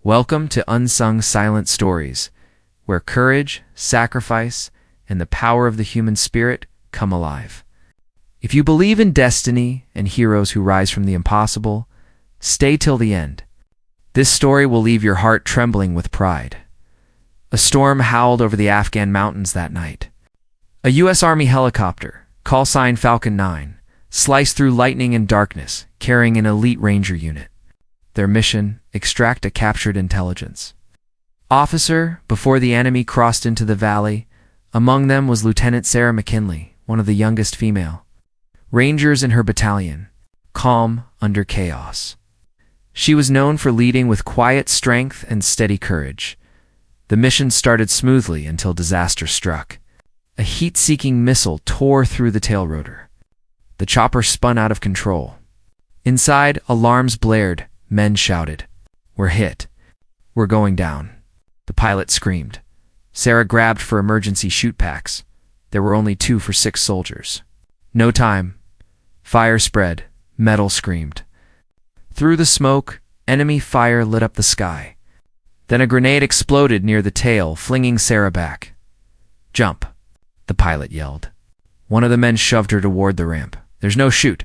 Welcome to Unsung Silent Stories, where courage, sacrifice, and the power of the human spirit come alive. If you believe in destiny and heroes who rise from the impossible, stay till the end. This story will leave your heart trembling with pride. A storm howled over the Afghan mountains that night. A U.S. Army helicopter, call sign Falcon 9, sliced through lightning and darkness, carrying an elite ranger unit. Their mission: extract a captured intelligence officer before the enemy crossed into the valley. Among them was Lieutenant Sarah McKinley, one of the youngest female rangers in her battalion, calm under chaos. She was known for leading with quiet strength and steady courage. The mission started smoothly until disaster struck. A heat-seeking missile tore through the tail rotor. The chopper spun out of control. Inside, alarms blared. Men shouted, "We're hit. We're going down." The pilot screamed. Sarah grabbed for emergency chute packs. There were only 2 for 6 soldiers. No time. Fire spread. Metal screamed. Through the smoke, enemy fire lit up the sky. Then a grenade exploded near the tail, flinging Sarah back. "Jump," the pilot yelled. One of the men shoved her toward the ramp. "There's no chute,"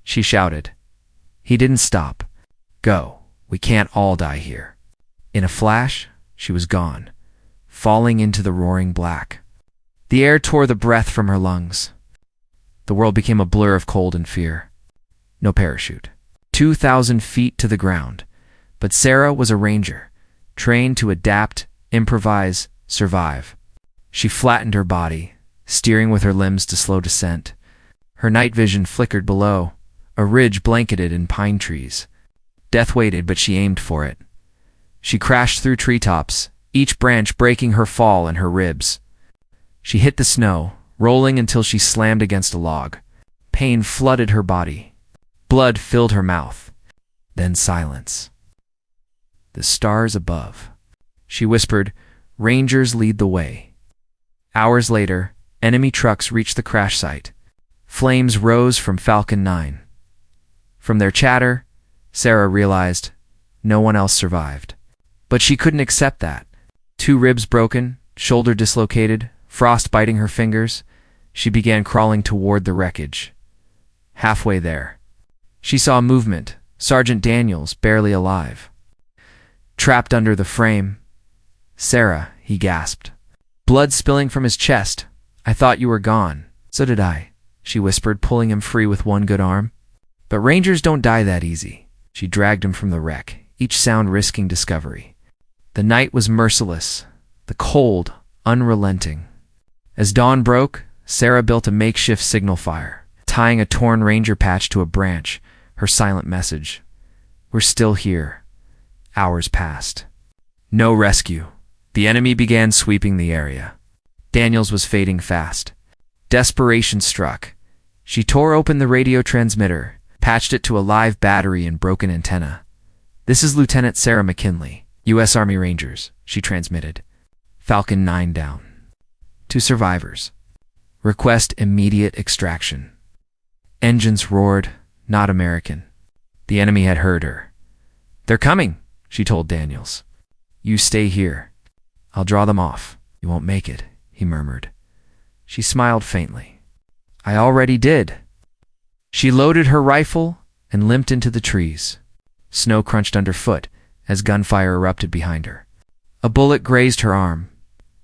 she shouted. He didn't stop. "Go. We can't all die here." In a flash, she was gone, falling into the roaring black. The air tore the breath from her lungs. The world became a blur of cold and fear. No parachute. 2,000 feet to the ground. But Sarah was a ranger, trained to adapt, improvise, survive. She flattened her body, steering with her limbs to slow descent. Her night vision flickered below, a ridge blanketed in pine trees. Death waited, but she aimed for it. She crashed through treetops, each branch breaking her fall and her ribs. She hit the snow, rolling until she slammed against a log. Pain flooded her body. Blood filled her mouth. Then silence. The stars above. She whispered, "Rangers lead the way." Hours later, enemy trucks reached the crash site. Flames rose from Falcon 9. From their chatter, Sarah realized no one else survived. But she couldn't accept that. 2 ribs broken, shoulder dislocated, frost biting her fingers, she began crawling toward the wreckage. Halfway there, she saw movement. Sergeant Daniels, barely alive, trapped under the frame. "Sarah," he gasped, blood spilling from his chest. "I thought you were gone." "So did I," she whispered, pulling him free with one good arm. But rangers don't die that easy. She dragged him from the wreck, each sound risking discovery. The night was merciless, the cold unrelenting. As dawn broke, Sarah built a makeshift signal fire, tying a torn ranger patch to a branch, her silent message: "We're still here." Hours passed. No rescue. The enemy began sweeping the area. Daniels was fading fast. Desperation struck. She tore open the radio transmitter, patched it to a live battery and broken antenna. "This is Lieutenant Sarah McKinley, U.S. Army Rangers," she transmitted. "Falcon 9 down. 2 survivors. Request immediate extraction." Engines roared. Not American. The enemy had heard her. "They're coming," she told Daniels. "You stay here. I'll draw them off." "You won't make it," he murmured. She smiled faintly. "I already did." She loaded her rifle and limped into the trees. Snow crunched underfoot as gunfire erupted behind her. A bullet grazed her arm.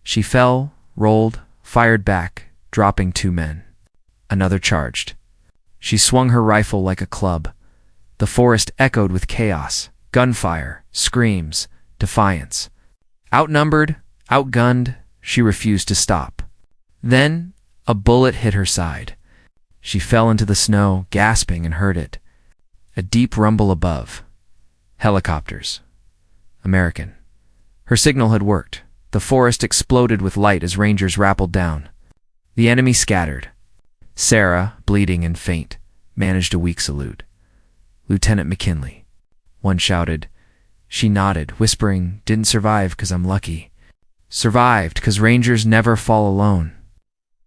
She fell, rolled, fired back, dropping 2 men. Another charged. She swung her rifle like a club. The forest echoed with chaos, gunfire, screams, defiance. Outnumbered, outgunned, she refused to stop. Then a bullet hit her side. She fell into the snow, gasping, and heard it. A deep rumble above. Helicopters. American. Her signal had worked. The forest exploded with light as rangers rappelled down. The enemy scattered. Sarah, bleeding and faint, managed a weak salute. "Lieutenant McKinley." One shouted. She nodded, whispering, "Didn't survive 'cause I'm lucky." "Survived 'cause rangers never fall alone."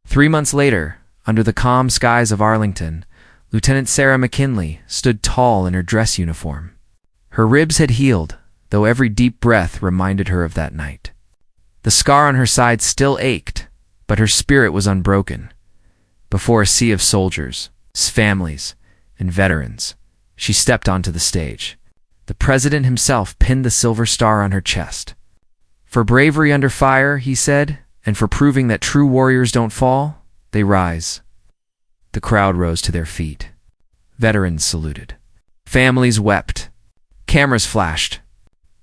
3 months later, under the calm skies of Arlington, Lieutenant Sarah McKinley stood tall in her dress uniform. Her ribs had healed, though every deep breath reminded her of that night. The scar on her side still ached, but her spirit was unbroken. Before a sea of soldiers, families, and veterans, she stepped onto the stage. The president himself pinned the silver star on her chest. "For bravery under fire," he said, "and for proving that true warriors don't fall, they rise." The crowd rose to their feet. Veterans saluted. Families wept. Cameras flashed.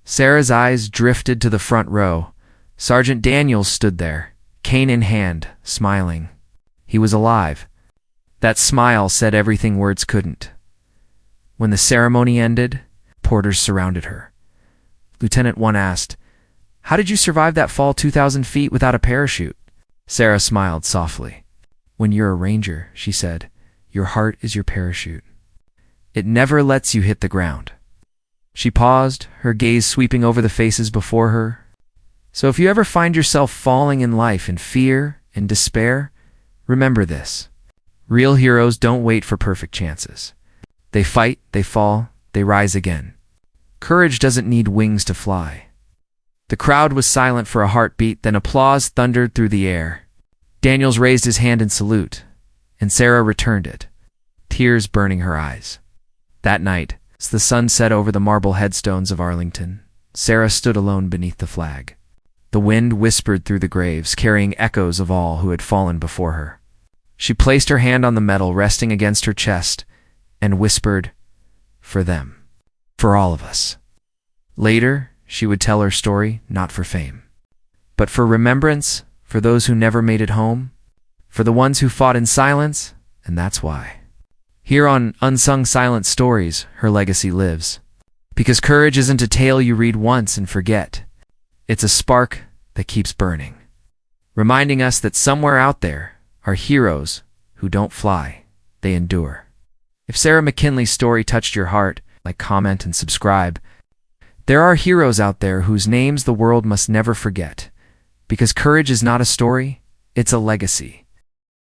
Sarah's eyes drifted to the front row. Sergeant Daniels stood there, cane in hand, smiling. He was alive. That smile said everything words couldn't. When the ceremony ended, porters surrounded her. Lieutenant 1 asked, "How did you survive that fall 2,000 feet without a parachute?" Sarah smiled softly. "When you're a ranger," she said, "your heart is your parachute. It never lets you hit the ground." She paused, her gaze sweeping over the faces before her. So if you ever find yourself falling in life in fear and despair, remember this. Real heroes don't wait for perfect chances. They fight, they fall, they rise again. Courage doesn't need wings to fly. The crowd was silent for a heartbeat, then applause thundered through the air. Daniels raised his hand in salute, and Sarah returned it, tears burning her eyes. That night, as the sun set over the marble headstones of Arlington, Sarah stood alone beneath the flag. The wind whispered through the graves, carrying echoes of all who had fallen before her. She placed her hand on the medal resting against her chest and whispered, "For them, for all of us." Later, she would tell her story, not for fame, but for remembrance, for those who never made it home, for the ones who fought in silence, and that's why. Here on Unsung Silent Stories, her legacy lives. Because courage isn't a tale you read once and forget. It's a spark that keeps burning, reminding us that somewhere out there are heroes who don't fly, they endure. If Sarah McKinley's story touched your heart, like, comment, and subscribe. There are heroes out there whose names the world must never forget. Because courage is not a story, it's a legacy.